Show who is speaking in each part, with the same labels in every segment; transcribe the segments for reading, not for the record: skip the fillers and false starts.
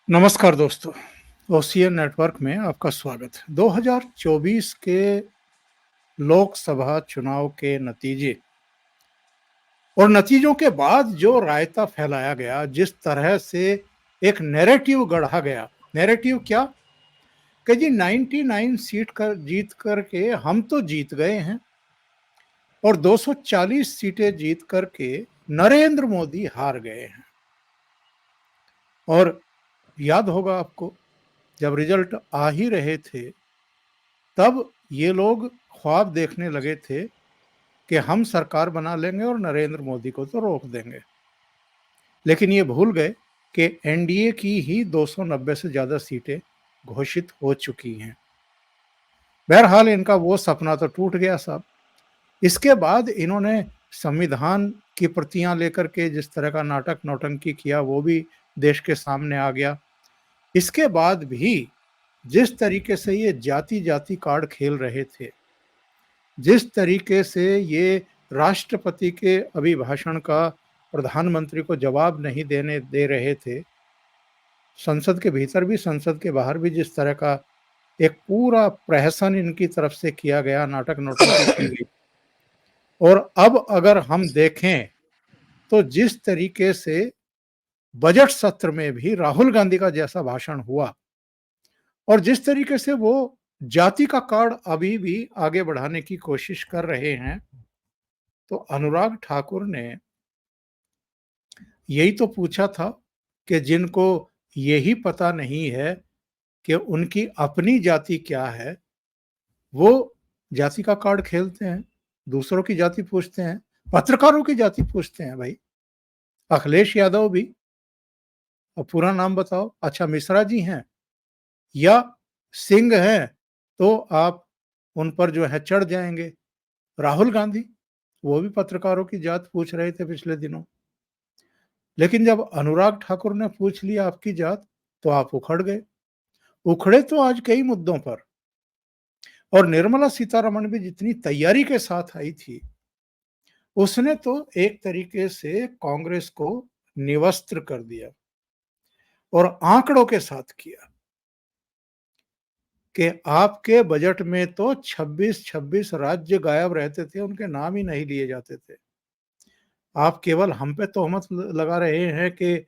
Speaker 1: नमस्कार दोस्तों, OCN network में आपका स्वागत है। 2024 के लोकसभा चुनाव के नतीजे और नतीजों के बाद जो रायता फैलाया गया, जिस तरह से एक नैरेटिव गढ़ा गया, नैरेटिव क्या कि जी 99 सीट कर जीत करके हम तो जीत गए हैं और 240 सीटें जीत करके नरेंद्र मोदी हार गए हैं। और याद होगा आपको, जब रिजल्ट आ ही रहे थे तब ये लोग ख्वाब देखने लगे थे कि हम सरकार बना लेंगे और नरेंद्र मोदी को तो रोक देंगे। लेकिन ये भूल गए कि एनडीए की ही 290 से ज़्यादा सीटें घोषित हो चुकी हैं। बहरहाल इनका वो सपना तो टूट गया साहब। इसके बाद इन्होंने संविधान की प्रतियां लेकर के जिस तरह का नाटक नौटंकी किया, वो भी देश के सामने आ गया। इसके बाद भी जिस तरीके से ये जाति जाति कार्ड खेल रहे थे, जिस तरीके से ये राष्ट्रपति के अभिभाषण का प्रधानमंत्री को जवाब नहीं देने दे रहे थे, संसद के भीतर भी संसद के बाहर भी जिस तरह का एक पूरा प्रहसन इनकी तरफ से किया गया, नाटक नौटंकी की गई। और अब अगर हम देखें तो जिस तरीके से बजट सत्र में भी राहुल गांधी का जैसा भाषण हुआ और जिस तरीके से वो जाति का कार्ड अभी भी आगे बढ़ाने की कोशिश कर रहे हैं, तो अनुराग ठाकुर ने यही तो पूछा था कि जिनको यही पता नहीं है कि उनकी अपनी जाति क्या है, वो जाति का कार्ड खेलते हैं, दूसरों की जाति पूछते हैं, पत्रकारों की जाति पूछते हैं। भाई अखिलेश यादव भी, अब पूरा नाम बताओ। अच्छा, मिश्रा जी हैं या सिंह हैं तो आप उन पर जो है चढ़ जाएंगे। राहुल गांधी, वो भी पत्रकारों की जात पूछ रहे थे पिछले दिनों। लेकिन जब अनुराग ठाकुर ने पूछ लिया आपकी जात, तो आप उखड़ गए। उखड़े तो आज कई मुद्दों पर। और निर्मला सीतारमण भी जितनी तैयारी के साथ आई थी, उसने तो एक तरीके से कांग्रेस को निवस्त्र कर दिया और आंकड़ों के साथ किया कि आपके बजट में तो 26-26 राज्य गायब रहते थे, उनके नाम ही नहीं लिए जाते थे। आप केवल हम पे तोहमत लगा रहे हैं कि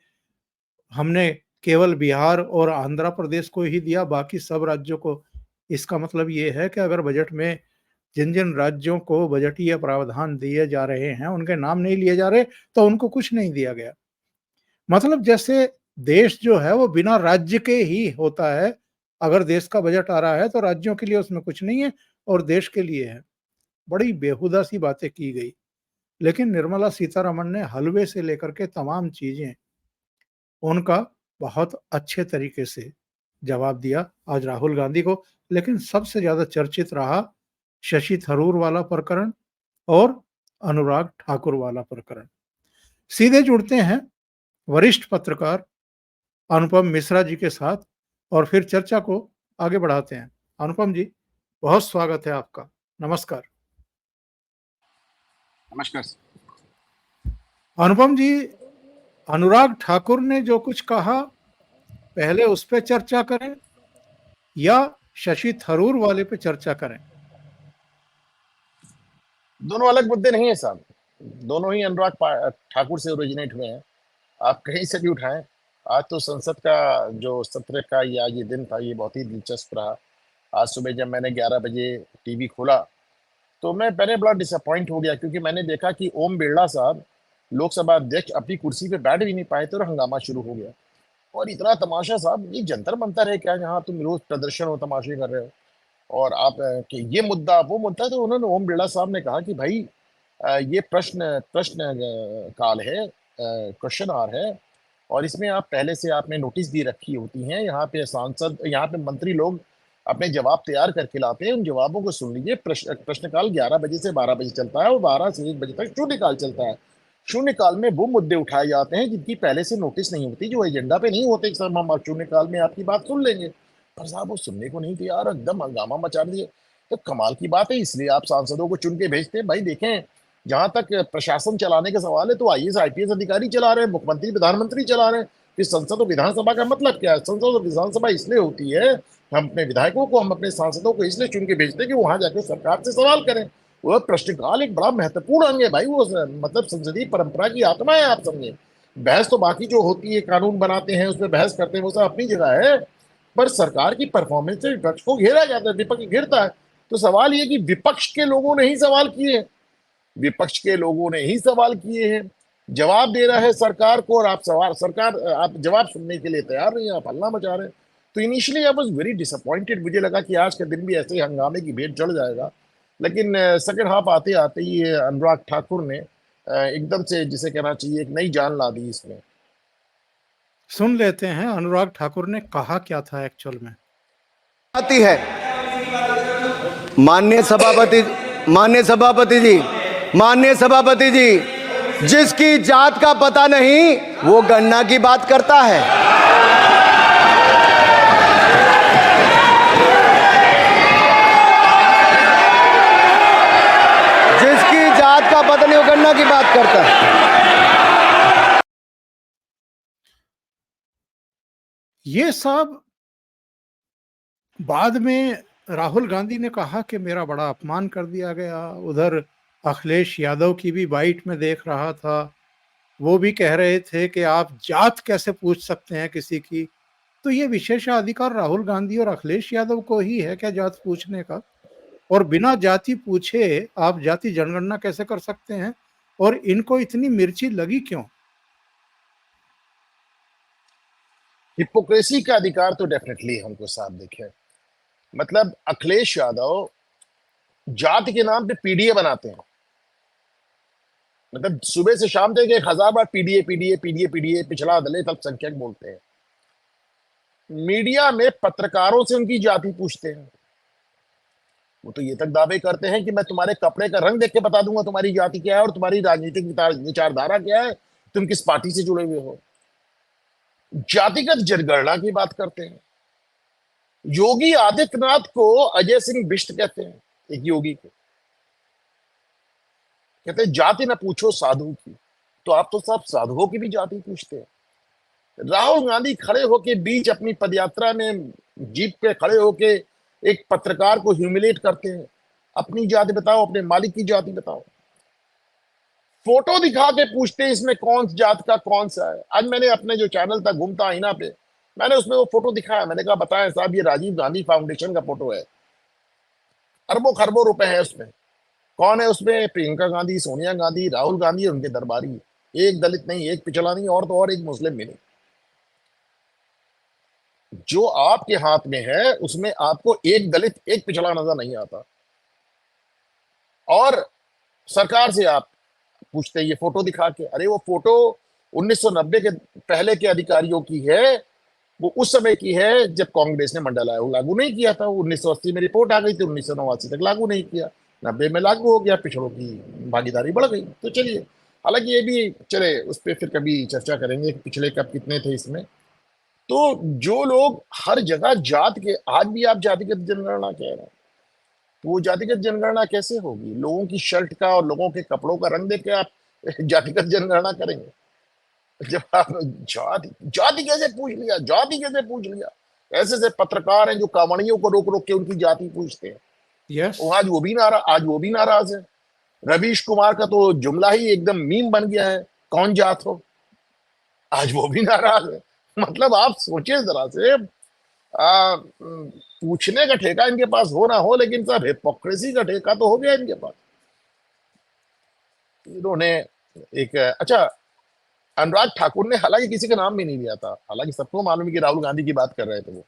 Speaker 1: हमने केवल बिहार और आंध्र प्रदेश को ही दिया, बाकी सब राज्यों को। इसका मतलब ये है कि अगर बजट में जिन जिन राज्यों को बजटीय प्रावधान दिए जा रहे हैं उनके नाम नहीं लिए जा रहे, तो उनको कुछ नहीं दिया गया। मतलब जैसे देश जो है वो बिना राज्य के ही होता है। अगर देश का बजट आ रहा है तो राज्यों के लिए उसमें कुछ नहीं है और देश के लिए है। बड़ी बेहुदा सी बातें की गई। लेकिन निर्मला सीतारमण ने हलवे से लेकर के तमाम चीजें उनका बहुत अच्छे तरीके से जवाब दिया आज राहुल गांधी को। लेकिन सबसे ज्यादा चर्चित रहा शशि थरूर वाला प्रकरण और अनुराग ठाकुर वाला प्रकरण। सीधे जुड़ते हैं वरिष्ठ पत्रकार अनुपम मिश्रा जी के साथ और फिर चर्चा को आगे बढ़ाते हैं। अनुपम जी, बहुत स्वागत है आपका। नमस्कार।
Speaker 2: नमस्कार।
Speaker 1: अनुपम जी, अनुराग ठाकुर ने जो कुछ कहा, पहले उस पर चर्चा करें या शशि थरूर वाले पे चर्चा करें?
Speaker 2: दोनों अलग मुद्दे नहीं है साहब, दोनों ही अनुराग ठाकुर से ओरिजिनेट हुए हैं। आप कहीं से भी उठाएं। आज तो संसद का जो सत्र का या ये दिन था, ये बहुत ही दिलचस्प रहा। आज सुबह जब मैंने 11 बजे टीवी खोला तो मैं पहले बड़ा डिसअपॉइंट हो गया, क्योंकि मैंने देखा कि ओम बिरला साहब लोकसभा अध्यक्ष अपनी कुर्सी पे बैठ भी नहीं पाए थे और हंगामा शुरू हो गया। और इतना तमाशा साहब, ये जंतर मंतर है क्या जहाँ तुम रोज प्रदर्शन और तमाशे कर रहे हो? और आप कि ये मुद्दा वो मुद्दा, तो उन्होंने ओम बिरला साहब ने कहा कि भाई ये प्रश्न प्रश्न काल है, क्वेश्चन आवर है, और इसमें आप पहले से आपने नोटिस दी रखी होती हैं। यहाँ पे सांसद, यहाँ पे मंत्री लोग अपने जवाब तैयार करके लाते हैं, उन जवाबों को सुन लीजिए। प्रश्नकाल 11 बजे से 12 बजे चलता है और 12 से 1 बजे तक शून्यकाल चलता है। शून्यकाल में वो मुद्दे उठाए जाते हैं जिनकी पहले से नोटिस नहीं होती, जो एजेंडा पे नहीं होते। सर हम शून्यकाल में आपकी बात सुन लेंगे, पर साहब वो सुनने को नहीं तैयार, एकदम हंगामा मचा दिए। तो कमाल की बात है, इसलिए आप सांसदों को चुन के भेजते हैं। भाई देखें, जहां तक प्रशासन चलाने का सवाल है तो आईएएस आईपीएस अधिकारी चला रहे हैं, मुख्यमंत्री प्रधानमंत्री चला रहे हैं। कि संसद और विधानसभा का मतलब क्या है? संसद और विधानसभा इसलिए होती है, हम अपने विधायकों को, हम अपने सांसदों को इसलिए चुन के भेजते हैं कि वहां जाकर सरकार से सवाल करें। वह प्रश्नकाल एक बड़ा महत्वपूर्ण अंग है भाई, वो मतलब संसदीय परंपरा की आत्मा है, आप समझे। बहस तो बाकी जो होती है, कानून बनाते हैं उसमें बहस करते हैं, वो सब अपनी जगह है, पर सरकार की परफॉर्मेंस से विपक्ष को घेरा जाता है, विपक्ष घेरता है। तो सवाल ये कि विपक्ष के लोगों ने ही सवाल किए हैं, विपक्ष के लोगों ने ही सवाल किए हैं, जवाब दे रहा है सरकार को, और आप आप जवाब सुनने के लिए तैयार नहीं, आप हल्ला मचा रहे हैं। तो initially I was very disappointed, मुझे लगा कि आज का दिन भी ऐसे ही हंगामे की भेंट चढ़ जाएगा, लेकिन सेकंड हाफ आते आते ही अनुराग ठाकुर ने एकदम से, जिसे कहना चाहिए, एक नई जान ला दी इसमें।
Speaker 1: सुन लेते हैं अनुराग ठाकुर ने कहा क्या था एक्चुअल में।
Speaker 3: आती है माननीय सभापति माननीय सभापति जी, जिसकी जात का पता नहीं वो गन्ना की बात करता है। जिसकी जात का पता नहीं वो गन्ना की बात करता है।
Speaker 1: ये सब बाद में राहुल गांधी ने कहा कि मेरा बड़ा अपमान कर दिया गया। उधर अखिलेश यादव की भी बाइट में देख रहा था, वो भी कह रहे थे कि आप जात कैसे पूछ सकते हैं किसी की। तो ये विशेषाधिकार राहुल गांधी और अखिलेश यादव को ही है क्या जात पूछने का? और बिना जाति पूछे आप जाति जनगणना कैसे कर सकते हैं? और इनको इतनी मिर्ची लगी क्यों?
Speaker 2: हिपोक्रेसी का अधिकार तो डेफिनेटली हमको साफ दिखे। मतलब अखिलेश यादव जाति के नाम पे पीडीए बनाते हैं, मतलब सुबह से शाम तक 1000 बार पीडीए पीडीए पीडीए पीडीए, पिछड़ा दलित अल्पसंख्यक बोलते हैं। मीडिया में पत्रकारों से उनकी जाति पूछते हैं, वो तो ये तक दावे करते हैं कि मैं तुम्हारे कपड़े का रंग देख के बता दूंगा तुम्हारी जाति क्या है और तुम्हारी राजनीतिक विचारधारा क्या है, तुम किस पार्टी से जुड़े हुए हो। जातिगत जनगणना की बात करते हैं। योगी आदित्यनाथ को अजय सिंह बिष्ट कहते हैं, एक योगी को कहते हैं जाति न पूछो साधु की। तो आप तो सब साधुओं की भी जाति पूछते हैं। राहुल गांधी खड़े होके बीच अपनी पदयात्रा में जीप पे खड़े होके एक पत्रकार को ह्यूमिलेट करते हैं, अपनी जाति बताओ, अपने मालिक की जाति बताओ। फोटो दिखा के पूछते हैं इसमें कौन जात का कौन सा है। आज मैंने अपने जो चैनल था घूमता आईना पे, मैंने उसमें वो फोटो दिखाया, मैंने कहा बताएं साहब ये राजीव गांधी फाउंडेशन का फोटो है, अरबों खरबों रुपए है उसमें, कौन है उसमें? प्रियंका गांधी, सोनिया गांधी, राहुल गांधी और उनके दरबारी। एक दलित नहीं, एक पिछड़ा नहीं, और तो और एक मुस्लिम भी नहीं। जो आपके हाथ में है उसमें आपको एक दलित एक पिछड़ा नजर नहीं आता। और सरकार से आप पूछते हैं ये फोटो दिखा के, अरे वो फोटो 1990 के पहले के अधिकारियों की है, वो उस समय की है जब कांग्रेस ने मंडल आयोग लागू नहीं किया था। 1980 में रिपोर्ट आ गई थी, 1989 तक लागू नहीं किया, 90 में लागू हो गया, पिछड़ों की भागीदारी बढ़ गई। तो चलिए, हालांकि ये भी चले, उस पर फिर कभी चर्चा करेंगे कि पिछले कब कितने थे इसमें। तो जो लोग हर जगह जात के, आज भी आप जातिगत जनगणना कह रहे हैं, तो वो जातिगत जनगणना कैसे होगी? लोगों की शर्ट का और लोगों के कपड़ों का रंग देख के आप जातिगत जनगणना करेंगे? जब आप जाति कैसे पूछ लिया, जाति कैसे पूछ लिया? ऐसे ऐसे पत्रकार हैं जो कांवड़ियों को रोक रोक के उनकी जाति पूछते हैं।
Speaker 1: यस,
Speaker 2: आज वो भी नाराज है। रवीश कुमार का तो जुमला ही एकदम मीम बन गया है, कौन जात हो, आज वो भी नाराज है। मतलब आप सोचिए जरा से, पूछने का ठेका इनके पास हो ना हो, लेकिन सब हिपोक्रेसी का ठेका तो हो गया इनके पास। इन्होंने एक, अच्छा, अनुराग ठाकुर ने हालांकि किसी का नाम भी नहीं लिया था, हालांकि सबको मालूम है कि राहुल गांधी की बात कर रहे थे वो।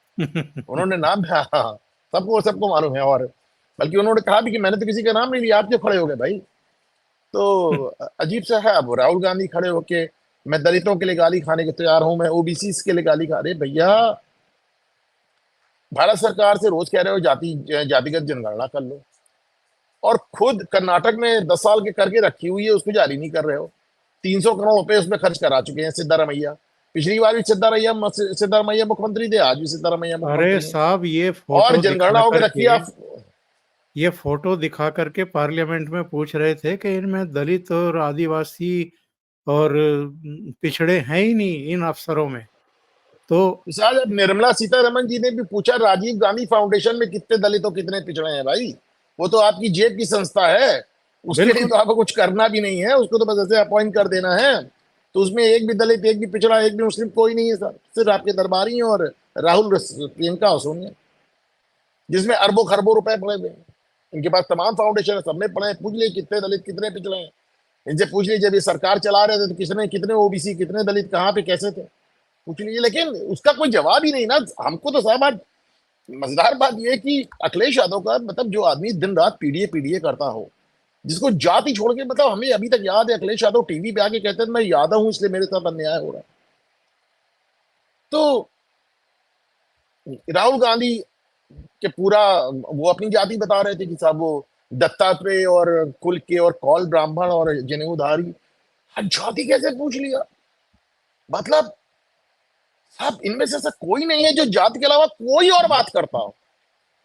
Speaker 2: उन्होंने नाम, हाँ, सबको मालूम है, और बल्कि उन्होंने कहा भी कि मैंने तो किसी का नाम नहीं लिया, आप क्यों खड़े हो गए भाई? तो अजीब सा है। अब राहुल गांधी खड़े होके मैं दलितों के लिए गाली खाने के तैयार हूं, मैं ओबीसी के लिए गाली खा रहे। भैया, भारत सरकार से रोज कह रहे हो जातिगत जनगणना कर लो, और खुद कर्नाटक में 10 साल के करके रखी हुई है, उसको जारी नहीं कर रहे हो। 300 करोड़ रुपए उसमें खर्च करा चुके हैं सिद्धारमैया। पिछली बार भी सिद्धारमैया मुख्यमंत्री थे, आज भी सिद्धारमैया
Speaker 1: अरे
Speaker 2: मुख्यमंत्री हैं।
Speaker 1: साहब, ये
Speaker 2: और
Speaker 1: फोटो
Speaker 2: जनगणना
Speaker 1: दिखा
Speaker 2: होकर रखी है आप।
Speaker 1: ये फोटो दिखा करके पार्लियामेंट में पूछ रहे थे कि इनमें दलित और आदिवासी और पिछड़े हैं ही नहीं इन अफसरों में। तो
Speaker 2: शायद अब निर्मला सीतारमण जी ने भी पूछा, राजीव गांधी फाउंडेशन में कितने दलित और कितने पिछड़े हैं भाई? वो तो आपकी जेब की संस्था है, उसके लिए
Speaker 1: बिल्कुल।
Speaker 2: तो आपको कुछ करना भी नहीं है, उसको तो बस ऐसे अपॉइंट कर देना है। तो उसमें एक भी दलित, एक भी पिछड़ा, एक भी मुस्लिम कोई नहीं है सर, सिर्फ आपके दरबारी हैं और राहुल, प्रियंका और सोनिया, जिसमें अरबों खरबों रुपए पड़े हुए हैं। इनके पास तमाम फाउंडेशन है, सब में पड़े हैं। पूछ लिए कितने दलित कितने पिछड़े हैं, इनसे पूछ लीजिए। जब ये सरकार चला रहे थे तो किसने, कितने ओबीसी, कितने दलित, कहाँ पे, कैसे थे, पूछ लीजिए। लेकिन उसका कोई जवाब ही नहीं ना हमको। तो साहब आज मजेदार बात यह है कि अखिलेश यादव का मतलब, जो आदमी दिन रात पीडीए पीडीए करता हो, जिसको जाति छोड़ के, मतलब हमें अभी तक याद है अखिलेश यादव टीवी पे आके कहते हैं मैं यादव हूं इसलिए मेरे साथ अन्याय हो रहा है। तो राहुल गांधी के पूरा वो अपनी जाति बता रहे थे कि साहब वो दत्तात्रेय और कुल के और कौल ब्राह्मण और जनेऊधारी। जाति कैसे पूछ लिया? मतलब साहब इनमें से ऐसा कोई नहीं है जो जाति के अलावा कोई और बात करता हो,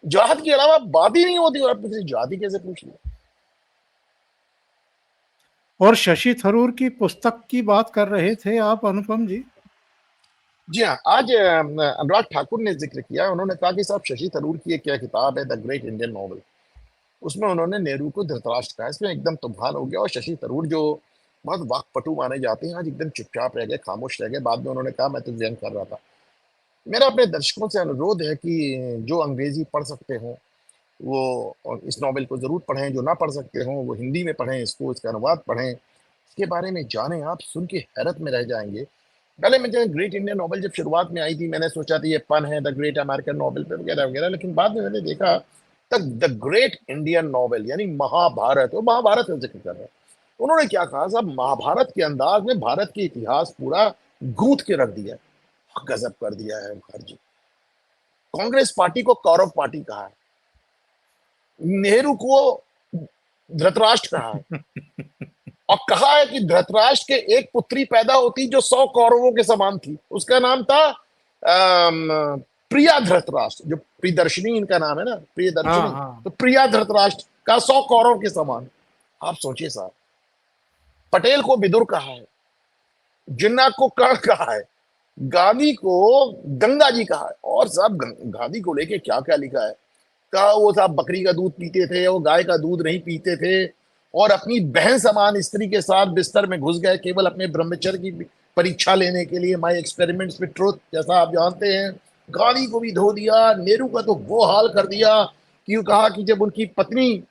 Speaker 2: जाति के अलावा बात ही नहीं होती, और आप किसी जाति कैसे पूछ लिया?
Speaker 1: और शशि थरूर की पुस्तक की बात कर रहे थे आप अनुपम जी।
Speaker 2: जी हाँ, आज अनुराग ठाकुर ने जिक्र किया। उन्होंने कहा कि साहब शशि थरूर की एक क्या किताब है, द ग्रेट इंडियन नॉवल, उसमें उन्होंने नेहरू को धृतराष्ट्र कहा। इसमें एकदम तूफान हो गया। और शशि थरूर जो बहुत वाक्पटु माने जाते हैं, आज एकदम चुपचाप रह गए, खामोश रह गए। बाद में उन्होंने कहा मैं तो व्यंग कर रहा था। मेरा अपने दर्शकों से अनुरोध है कि जो अंग्रेजी पढ़ सकते हो वो इस नॉवेल को जरूर पढ़ें, जो ना पढ़ सकते हो वो हिंदी में पढ़ें, इसको, इसका अनुवाद पढ़ें, इसके बारे में जानें। आप सुन के हैरत में रह जाएंगे। पहले मैं, जब ग्रेट इंडियन नॉवेल जब शुरुआत में आई थी, मैंने सोचा था ये पन है द ग्रेट अमेरिकन नॉवेल पे वगैरह वगैरह, लेकिन बाद में मैंने देखा तक द ग्रेट इंडियन नॉवेल यानी महाभारत, वो महाभारत का जिक्र कर रहे हैं। उन्होंने क्या कहा साहब, महाभारत के अंदाज में भारत के इतिहास पूरा गूंथ के रख दिया है। गजब कर दिया है मुखर्जी। कांग्रेस पार्टी को कौरव पार्टी कहा है, नेहरू को धृतराष्ट्र कहा है, और कहा है कि धृतराष्ट्र के एक पुत्री पैदा होती जो 100 कौरवों के समान थी, उसका नाम था प्रिया धृतराष्ट्र। जो प्रियदर्शनी इनका नाम है ना,
Speaker 1: हाँ
Speaker 2: प्रियदर्शनी,
Speaker 1: हाँ।
Speaker 2: तो प्रिया धृतराष्ट्र का 100 कौरव के समान। आप सोचिए साहब, पटेल को विदुर कहा है, जिन्ना को कर्ण कहा है, गांधी को गंगा जी कहा है। और साहब गांधी को लेके क्या क्या लिखा है, कहा वो साहब बकरी का दूध पीते थे, वो गाय का दूध नहीं पीते थे, और अपनी बहन समान स्त्री के साथ बिस्तर में घुस गए केवल अपने ब्रह्मचर्य की परीक्षा लेने के लिए, माय एक्सपेरिमेंट्स विद ट्रुथ, जैसा आप जानते हैं। गांधी को भी धो दिया, नेहरू का तो वो हाल कर दिया कि कहा कि जब उनकी पत्नी,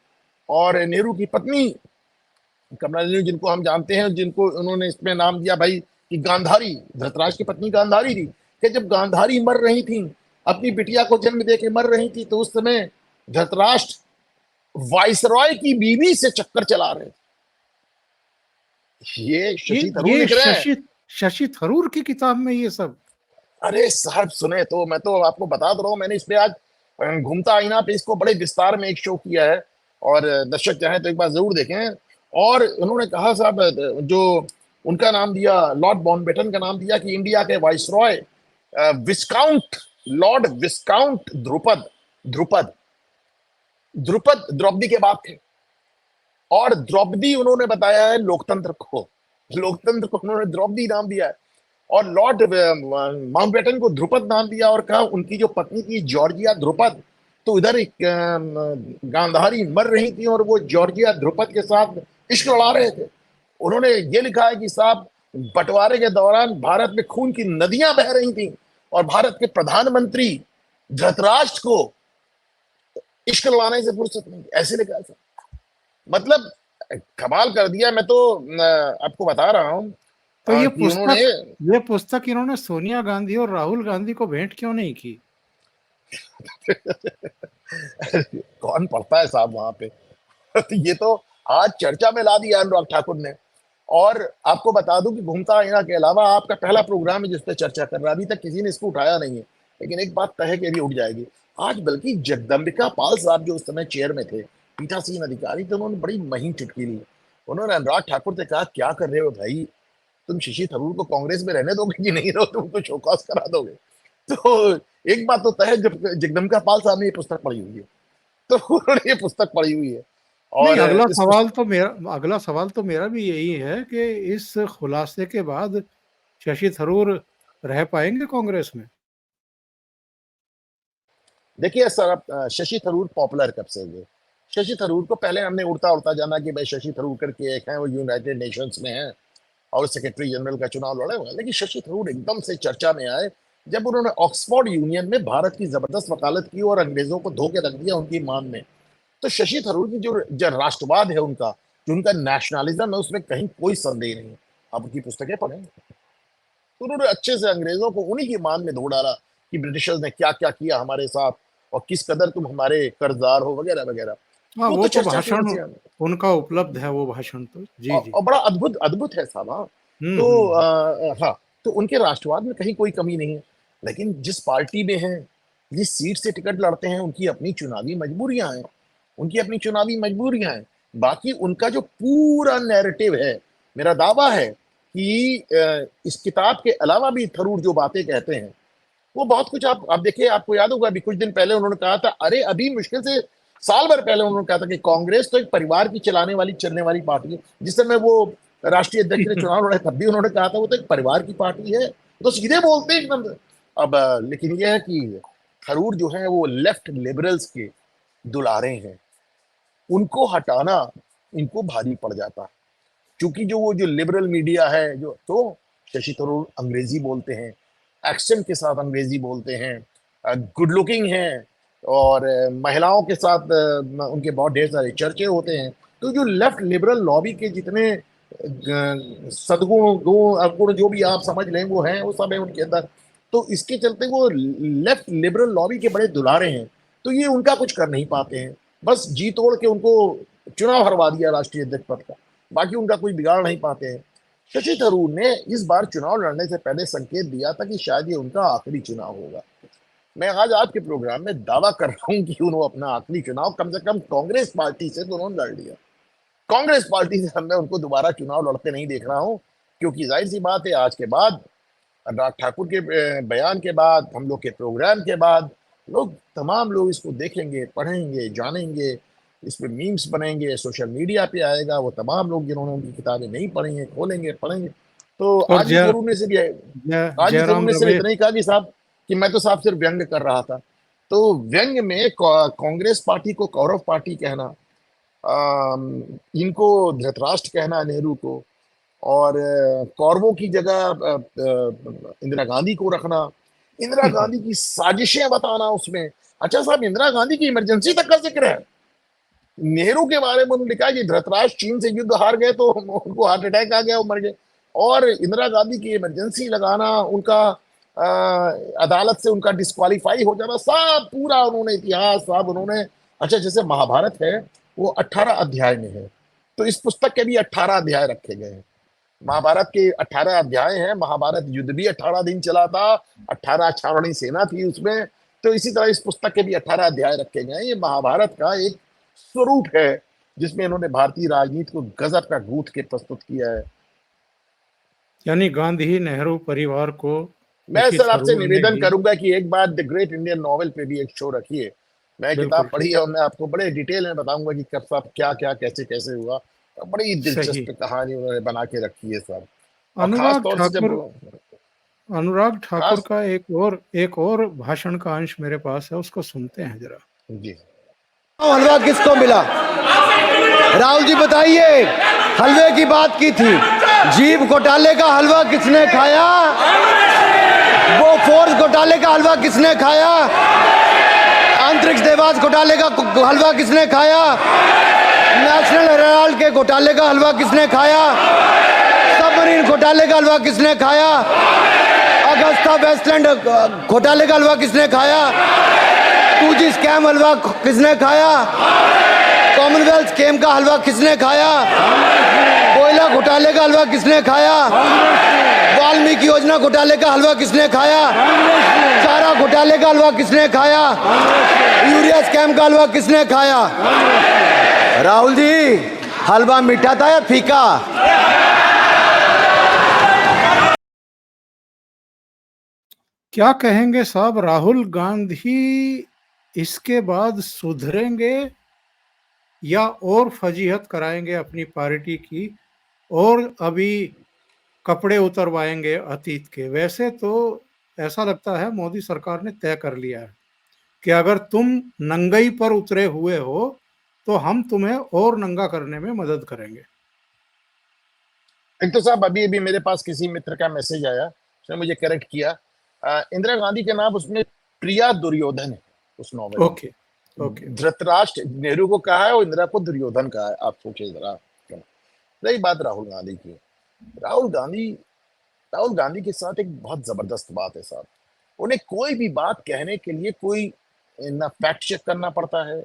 Speaker 2: और नेहरू की पत्नी कमला नेहरू, जिनको हम जानते हैं, जिनको उन्होंने इसमें नाम दिया भाई कि गांधारी, धृतराष्ट्र की पत्नी गांधारी थी, कि जब गांधारी मर रही थी, अपनी बिटिया को जन्म दे के मर रही थी, तो उस समय धृतराष्ट्र वाइसरॉय की बीवी से चक्कर चला रहे थे। ये शशि थरूर
Speaker 1: ये
Speaker 2: लिख रहे हैं।
Speaker 1: शशि थरूर की किताब में ये सब।
Speaker 2: अरे साहब सुने तो, मैं तो आपको बता दे रहा हूँ, मैंने इस पे आज घूमता आईना पे इसको बड़े विस्तार में एक शो किया है, और दर्शक चाहे तो एक बार जरूर देखें। और उन्होंने कहा साहब, जो उनका नाम दिया, लॉर्ड माउंटबेटन का नाम दिया कि इंडिया के वाइसरॉय विस्काउंट, लॉर्ड विस्काउंट ध्रुपद, ध्रुपद ध्रुपद द्रौपदी के बाद थे। और द्रौपदी उन्होंने बताया है लोकतंत्र को, लोकतंत्र को उन्होंने द्रौपदी नाम दिया है। और लॉर्ड माउंटबेटन को ध्रुपद नाम दिया, और कहा उनकी जो पत्नी थी जॉर्जिया ध्रुपद, तो इधर एक गांधारी मर रही थी और वो जॉर्जिया ध्रुपद के साथ इश्क लड़ा रहे थे। उन्होंने ये लिखा है कि साहब बंटवारे के दौरान भारत में खून की नदियां बह रही थी, और भारत के प्रधानमंत्री धृतराष्ट्र को इश्क लड़ाने से फुर्सत नहीं, ऐसे लिखा है। मतलब कमाल कर दिया। मैं तो आपको बता रहा हूं।
Speaker 1: तो ये पुस्तक इन्होंने सोनिया गांधी और राहुल गांधी को भेंट क्यों नहीं की?
Speaker 2: कौन पढ़ता है साहब वहां पे? ये तो आज चर्चा में ला दिया अनुराग ठाकुर ने। और आपको बता दूं कि घूमता आईना के अलावा आपका पहला प्रोग्राम है जिस पे चर्चा कर रहा है। अभी तक किसी ने इसको उठाया नहीं है, लेकिन एक बात तय है कि अभी उठ जाएगी आज। बल्कि जगदम्बिका पाल साहब जो उस समय चेयर में थे, पीठासीन अधिकारी, तो उन्होंने बड़ी महीन चुटकी ली। उन्होंने अनुराग ठाकुर से कहा क्या कर रहे हो भाई, तुम शशि थरूर को कांग्रेस में रहने दोगे कि नहीं रहो, तुम तो शोकॉस करा दोगे। तो एक बात तो तय है, जब जगदम्बिका पाल साहब ने ये पुस्तक पढ़ी हुई है, तो उन्होंने ये पुस्तक पढ़ी हुई है। और
Speaker 1: अगला सवाल तो मेरा भी यही है कि इस खुलासे के बाद शशि थरूर रह पाएंगे कांग्रेस में?
Speaker 2: देखिए सर, अब शशि थरूर पॉपुलर कब से हुए? शशि थरूर को पहले हमने उड़ता उड़ता जाना कि भाई शशि थरूर करके एक है, वो यूनाइटेड नेशंस में है और सेक्रेटरी जनरल का चुनाव लड़े हुए। लेकिन शशि थरूर एकदम से चर्चा में आए जब उन्होंने ऑक्सफोर्ड यूनियन में भारत की जबरदस्त वकालत की और अंग्रेजों को धो के रख दिया उनकी मान में। तो शशि थरूर की जो राष्ट्रवाद है उनका, जो उनका नेशनलिज्म है, उसमें कहीं कोई संदेह नहीं। आप उनकी पुस्तकें पढ़ें तो उन्होंने अच्छे से अंग्रेजों को उन्हीं की मान में धो डाला कि ब्रिटिशर्स ने क्या क्या किया हमारे साथ और किस कदर तुम हमारे कर्जदार हो वगैरह वगैरह।
Speaker 1: हाँ,
Speaker 2: वो
Speaker 1: वो
Speaker 2: तो
Speaker 1: तो
Speaker 2: चर्चा थी
Speaker 1: भाषण
Speaker 2: उनसे।
Speaker 1: उनका उपलब्ध है, वो भाषण तो। जी जी।
Speaker 2: और बड़ा अद्भुत अद्भुत है साहब। हाँ,
Speaker 1: हम्म
Speaker 2: तो
Speaker 1: हम्म हम्म।
Speaker 2: हाँ, तो उनके राष्ट्रवाद में कहीं कोई कमी नहीं है। लेकिन जिस पार्टी में हैं, जिस सीट से टिकट लड़ते हैं, उनकी अपनी चुनावी मजबूरियां हैं, उनकी अपनी चुनावी मजबूरियां हैं। बाकी उनका जो पूरा नैरेटिव है, मेरा दावा है कि इस किताब के अलावा भी थरूर जो बातें कहते हैं वो बहुत कुछ। आप देखिए, आपको याद होगा अभी कुछ दिन पहले उन्होंने कहा था, अरे अभी मुश्किल से साल भर पहले उन्होंने कहा था कि कांग्रेस तो एक परिवार की चलाने वाली चलने वाली पार्टी है। जिस समय वो राष्ट्रीय अध्यक्ष के चुनाव लड़े तब भी उन्होंने कहा था वो तो एक परिवार की पार्टी है। तो सीधे बोलते हैं एकदम से। अब लेकिन यह है कि थरूर जो है वो लेफ्ट लिबरल्स के दुलारे हैं, उनको हटाना इनको भारी पड़ जाता है। क्योंकि जो वो जो लिबरल मीडिया है, जो तो शशि थरूर अंग्रेजी बोलते हैं, एक्सेंट के साथ अंग्रेजी बोलते हैं, गुड लुकिंग हैं और महिलाओं के साथ उनके बहुत ढेर सारे चर्चे होते हैं। तो जो लेफ्ट लिबरल लॉबी के जितने सदगुण गुण अवगुण जो भी आप समझ लें वो हैं, वो सब है उनके अंदर। तो इसके चलते वो लेफ्ट लिबरल लॉबी के बड़े दुलारे हैं। तो ये उनका कुछ कर नहीं पाते हैं, बस जी तोड़ के उनको चुनाव हरवा दिया राष्ट्रीय अध्यक्ष पद का, बाकी उनका कोई बिगाड़ नहीं पाते हैं। शशि थरूर ने इस बार चुनाव लड़ने से पहले संकेत दिया था कि शायद ये उनका आखिरी चुनाव होगा। मैं आज आपके प्रोग्राम में दावा कर रहा हूं कि उन्होंने अपना आखिरी चुनाव कम से कम कांग्रेस पार्टी से तो उन्होंने लड़ लिया। कांग्रेस पार्टी से मैं उनको दोबारा चुनाव लड़ते नहीं देख रहा हूं, क्योंकि जाहिर सी बात है आज के बाद, अनुराग ठाकुर के बयान के बाद, हम लोग के प्रोग्राम के बाद, तमाम लोग इसको देखेंगे, पढ़ेंगे, जानेंगे, इस पे मीम्स बनेंगे, सोशल मीडिया पे आएगा। वो तमाम लोग जिन्होंने उनकी किताबें नहीं पढ़ी हैं खोलेंगे, पढ़ेंगे। तो
Speaker 1: और
Speaker 2: आज भी थरूर ने सिर्फ
Speaker 1: जयराम रमेश।
Speaker 2: इतना ही कहा कि साहब, कि मैं तो साहब सिर्फ व्यंग कर रहा था। तो व्यंग में कांग्रेस पार्टी को कौरव पार्टी कहना, इनको धृतराष्ट्र कहना नेहरू को, और कौरवों की जगह इंदिरा गांधी को रखना, इंदिरा गांधी की साजिशें बताना उसमें। अच्छा साहब, इंदिरा गांधी की इमरजेंसी तक का जिक्र है। नेहरू के बारे में उन्होंने लिखा कि धृतराष्ट्र चीन से युद्ध हार गए तो उनको हार्ट अटैक आ गया, वो मर गए। और इंदिरा गांधी की इमरजेंसी लगाना, उनका अदालत से उनका डिस्क्वालीफाई हो जाना, सब पूरा उन्होंने इतिहास साहब उन्होंने। अच्छा, जैसे महाभारत है वो 18 अध्याय में है, तो इस पुस्तक के भी 18 अध्याय रखे गए हैं। महाभारत के 18 अध्याय हैं। महाभारत युद्ध भी 18 दिन चला था, 18 अक्षौहिणी सेना थी उसमें। तो इसी तरह इस पुस्तक के भी 18 अध्याय रखे गए हैं। ये महाभारत का एक स्वरूप है जिसमें इन्होंने भारतीय राजनीति को गजब का गूंथ के प्रस्तुत किया है।
Speaker 1: यानी गांधी नेहरू परिवार को
Speaker 2: मैं
Speaker 1: शशि
Speaker 2: सर आपसे
Speaker 1: थरूर ने
Speaker 2: निवेदन
Speaker 1: ही।
Speaker 2: करूंगा कि एक बार द ग्रेट इंडियन नॉवेल पे भी एक शो रखिए। मैं किताब
Speaker 1: बिल्कुल
Speaker 2: पढ़ी है और मैं आपको बड़े डिटेल में बताऊंगा कि कब साहब क्या क्या कैसे कैसे हुआ। बड़ी
Speaker 1: सही।
Speaker 2: दिलचस्प कहानी उन्होंने बना के रखी है सर। और खास
Speaker 1: अनुराग
Speaker 2: तौर से जब,
Speaker 1: ठाकुर अनुराग ठाकुर
Speaker 2: खास,
Speaker 1: का एक और भाषण का अंश मेरे पास है, उसको सुनते हैं जरा।
Speaker 2: जी
Speaker 3: हलवा किसको मिला? राहुल जी बताइए, हलवे की बात की थी, जीभ घोटाले का हलवा किसने खाया? वो फोर्स घोटाले का हलवा किसने खाया? अंतरिक्ष देवास घोटाले का हलवा किसने खाया? नेशनल हेराल्ड के घोटाले का हलवा किसने खाया? सबमरीन घोटाले का हलवा किसने खाया? अगस्ता वेस्टलैंड घोटाले का हलवा किसने खाया? 2G स्कैम हलवा किसने खाया? कॉमनवेल्थ स्कीम का हलवा किसने खाया? कोयला घोटाले का हलवा किसने खाया? वाल्मीकि योजना घोटाले का हलवा किसने खाया? चारा घोटाले का हलवा किसने खाया? यूरिया स्कैम का हलवा किसने खाया? राहुल जी, हलवा मीठा था या फीका?
Speaker 1: क्या कहेंगे साहब, राहुल गांधी इसके बाद सुधरेंगे या और फजीहत कराएंगे अपनी पार्टी की? और अभी कपड़े उतरवाएंगे अतीत के, वैसे तो ऐसा लगता है मोदी सरकार ने तय कर लिया है कि अगर तुम नंगई पर उतरे हुए हो तो हम तुम्हें और नंगा करने में मदद करेंगे।
Speaker 2: एक तो साहब अभी अभी मेरे पास किसी मित्र का मैसेज आया, उसने मुझे करेक्ट किया। इंदिरा गांधी के नाम उसमें प्रिया दुर्योधन है उस नॉवेल में।
Speaker 1: Okay okay.
Speaker 2: धृतराष्ट्र नेहरू को कहा है और इंदिरा को दुर्योधन कहा है। आप सोचिए जरा। रही बात राहुल गांधी की, राहुल गांधी के साथ एक बहुत जबरदस्त बात है साहब। उन्हें कोई भी बात कहने के लिए कोई ना फैक्ट चेक करना पड़ता है,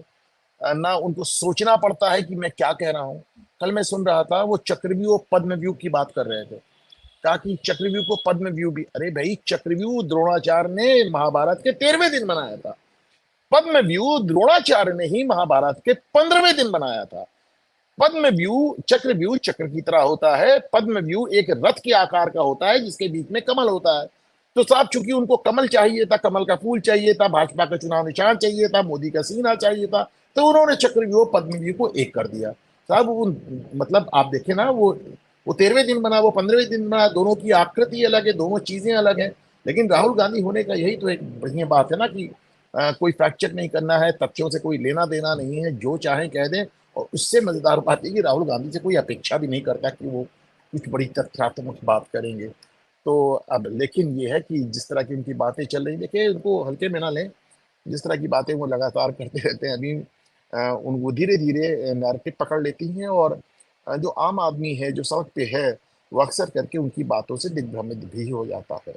Speaker 2: ना उनको सोचना पड़ता है कि मैं क्या कह रहा हूं। कल मैं सुन रहा था वो चक्रव्यूह और पद्मव्यूह की बात कर रहे थे, कहा कि चक्रव्यूह को पद्मव्यूह भी। अरे भाई, चक्रव्यूह द्रोणाचार्य ने महाभारत के 13वें दिन बनाया था, पद्मव्यूह द्रोणाचार्य ने ही महाभारत के 15वें दिन बनाया था। पद्मव्यूह चक्र की तरह होता है। पद्मव्यूह एक रथ के आकार का होता है जिसके बीच में कमल होता है। तो साहब चूंकि उनको कमल चाहिए था, कमल का फूल चाहिए था, भाजपा का चुनाव निशान चाहिए था, मोदी का सीना चाहिए था, तो उन्होंने चक्रव्यूह पद्मव्यूह को एक कर दिया साहब। वो मतलब आप देखें ना, वो 13वें दिन बना, वो 15वें दिन बना, दोनों की आकृति अलग है, दोनों चीजें अलग है। लेकिन राहुल गांधी होने का यही तो एक बढ़िया बात है ना कि कोई फैक्ट चेक नहीं करना है, तथ्यों से कोई लेना देना नहीं है, जो चाहे कह दें। और उससे मजेदार बात है कि राहुल गांधी से कोई अपेक्षा भी नहीं करता कि वो कुछ बड़ी तथ्यात्मक बात करेंगे। तो अब लेकिन ये है कि जिस तरह की उनकी बातें चल रही, देखिए उनको हल्के में ना लें। जिस तरह की बातें वो लगातार करते रहते हैं, अभी उनको धीरे धीरे नैरेटिव पकड़ लेती हैं। और जो आम आदमी है, जो सड़क पे है, वो अक्सर करके उनकी बातों से दिग्भ्रमित भी हो जाता है।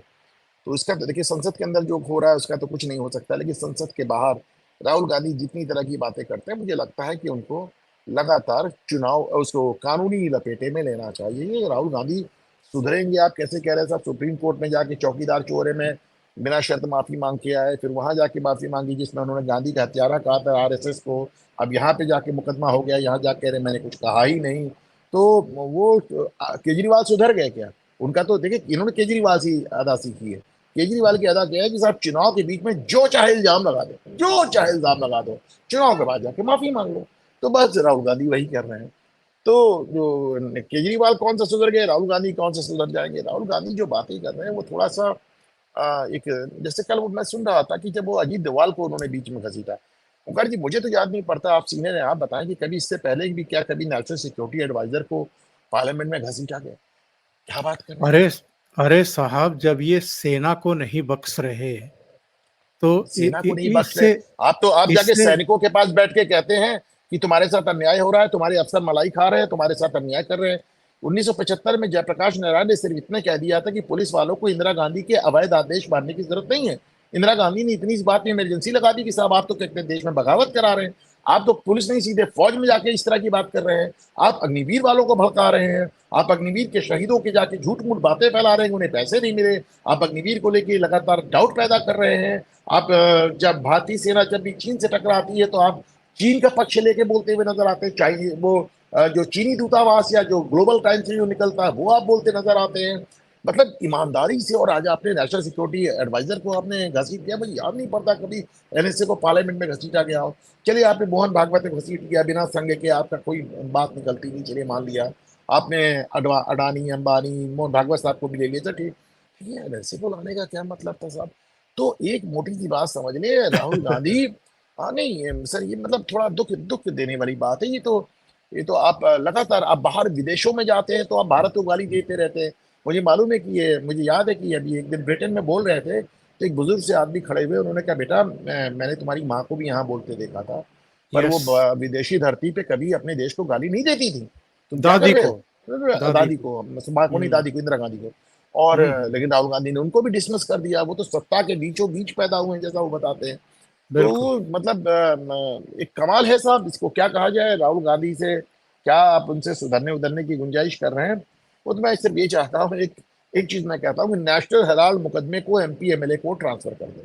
Speaker 2: तो इसका तो देखिए, संसद के अंदर जो हो रहा है उसका तो कुछ नहीं हो सकता, लेकिन संसद के बाहर राहुल गांधी जितनी तरह की बातें करते हैं, मुझे लगता है कि उनको लगातार चुनाव उसको कानूनी लपेटे में लेना चाहिए। राहुल गांधी सुधरेंगे, आप कैसे कह रहे हैं साहब? सुप्रीम कोर्ट में जाके चौकीदार चोरे में बिना शर्त माफी मांग के आए, फिर वहां जाके माफी मांगी जिसमें उन्होंने गांधी का हत्यारा कहा था आरएसएस को। अब यहाँ पे जाके मुकदमा हो गया, यहाँ जाके कह रहे मैंने कुछ कहा ही नहीं। तो वो केजरीवाल सुधर गए क्या? उनका तो देखिए, इन्होंने केजरीवाल से अदा सीखी है। केजरीवाल की अदा क्या है कि साहब चुनाव के बीच में जो चाहे इल्जाम लगा दो, जो चाहे इल्जाम लगा दो, चुनाव के बाद जाके माफी मांग लो। तो बस राहुल गांधी वही कर रहे हैं। तो जो केजरीवाल कौन सा सुधर गए, राहुल गांधी कौन सा सुधर जाएंगे? राहुल गांधी जो बातें कर रहे हैं वो थोड़ा सा एक, जैसे कल वो मैं सुन रहा था कि जब वो अजीत डोभाल को उन्होंने बीच में घसीटा। ओंकार जी, मुझे तो याद नहीं पड़ता, आप सीनियर हैं, आप बताएं कि कभी इससे पहले भी क्या कभी नेशनल सिक्योरिटी एडवाइजर को पार्लियामेंट में घसीटा गया? क्या बात कर रहे हैं?
Speaker 1: अरे साहब, जब ये सेना को नहीं बख्श रहे तो
Speaker 2: सेना को नहीं बख्श रहे,
Speaker 1: इससे
Speaker 2: आप जाके
Speaker 1: इससे
Speaker 2: सैनिकों के पास बैठ के कहते हैं कि तुम्हारे साथ अन्याय हो रहा है, तुम्हारे अफसर मलाई खा रहे हैं, तुम्हारे साथ अन्याय कर रहे हैं। 1975 में जयप्रकाश नारायण ने सिर्फ इतना कह दिया था कि पुलिस वालों को इंदिरा गांधी के अवैध आदेश मानने की जरूरत नहीं है। इंदिरा गांधी ने इतनी इस बात में इमरजेंसी लगा दी कि साहब आप तो कहते हैं देश में बगावत करा रहे हैं, आप तो पुलिस नहीं सीधे फौज में जाके इस तरह की बात कर रहे हैं, आप अग्निवीर वालों को भड़का रहे हैं, आप अग्निवीर के शहीदों के जाके झूठ मूठ बातें फैला रहे हैं, उन्हें पैसे नहीं मिले, आप अग्निवीर को लेके लगातार डाउट पैदा कर रहे हैं। आप जब भारतीय सेना जब भी चीन से टकराती है तो आप चीन का पक्ष लेके बोलते हुए नजर आते हैं। चाइनीज वो जो चीनी दूतावास या जो ग्लोबल टाइम्स में जो निकलता है वो आप बोलते नजर आते हैं। मतलब ईमानदारी से। और आज आपने नेशनल सिक्योरिटी एडवाइजर को आपने घसीट दिया। भाई याद नहीं पड़ता कभी एनएसए को पार्लियामेंट में घसीटा गया हो। चलिए, आपने मोहन भागवत को घसीट दिया बिना संग के, आपका कोई बात निकलती नहीं, चलिए मान लिया। आपने अडानी अंबानी मोहन भागवत साहब को भी ले लिया, ठीक। ये एनएसए को लाने का क्या मतलब था साहब? तो एक मोटी सी बात समझ ले, राहुल गांधी नहीं सर, ये मतलब थोड़ा दुख देने वाली बात है। ये तो आप लगातार आप बाहर विदेशों में जाते हैं तो आप भारत को गाली देते रहते हैं। मुझे मालूम है कि ये, मुझे याद है कि अभी एक दिन ब्रिटेन में बोल रहे थे तो एक बुजुर्ग से आदमी खड़े हुए, उन्होंने कहा बेटा मैंने तुम्हारी माँ को भी यहाँ बोलते देखा था, पर वो विदेशी धरती पे कभी अपने देश को गाली नहीं देती थी। तुम दादी को माँ को नहीं, दादी को, इंदिरा गांधी को। और लेकिन राहुल गांधी ने उनको भी डिसमिस कर दिया। वो तो सत्ता के बीचों बीच पैदा हुए हैं जैसा वो बताते हैं। तो मतलब एक कमाल है साहब, इसको क्या कहा जाए? राहुल गांधी से क्या आप उनसे सुधरने उधरने की गुंजाइश कर रहे हैं? वो तो मैं सिर्फ ये चाहता हूँ, एक चीज मैं कहता हूँ, नेशनल हेराल्ड मुकदमे को एमपी एमएलए कोर्ट ट्रांसफर कर दे।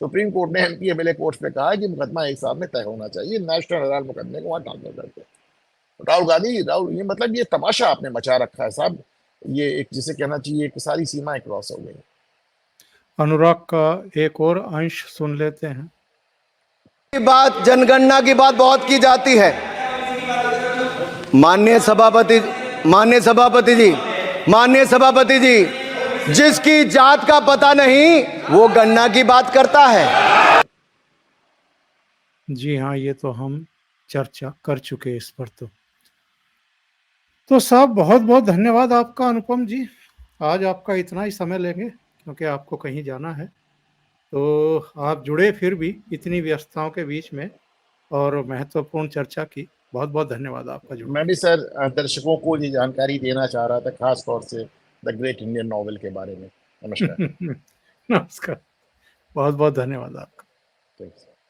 Speaker 2: सुप्रीम कोर्ट ने एमपी एमएलए कोर्ट पे कहा कि मुकदमा एक साथ में तय होना चाहिए, नेशनल हेराल्ड मुकदमे को वहां ट्रांसफर करके। राहुल गांधी, ये मतलब ये तमाशा आपने मचा रखा है साहब। ये एक, जिसे कहना चाहिए कि सारी सीमाएं क्रॉस हो गई।
Speaker 1: अनुराग का एक और अंश सुन लेते हैं।
Speaker 3: बात जनगणना की बात बहुत की जाती है। माननीय सभापति जी, माननीय सभापति जी, जिसकी जात का पता नहीं वो गन्ना की बात करता है।
Speaker 1: जी हाँ, ये तो हम चर्चा कर चुके हैं इस पर। तो साहब बहुत बहुत धन्यवाद आपका अनुपम जी। आज आपका इतना ही समय लेंगे क्योंकि आपको कहीं जाना है। तो आप जुड़े फिर भी इतनी व्यस्तताओं के बीच में और महत्वपूर्ण चर्चा की। बहुत बहुत धन्यवाद आपका जुड़ने।
Speaker 2: मैं भी सर दर्शकों को ये जानकारी देना चाह रहा था, खास तौर से द ग्रेट इंडियन नॉवेल के बारे में। नमस्कार।
Speaker 1: नमस्कार, बहुत बहुत धन्यवाद आपका।
Speaker 2: Thanks.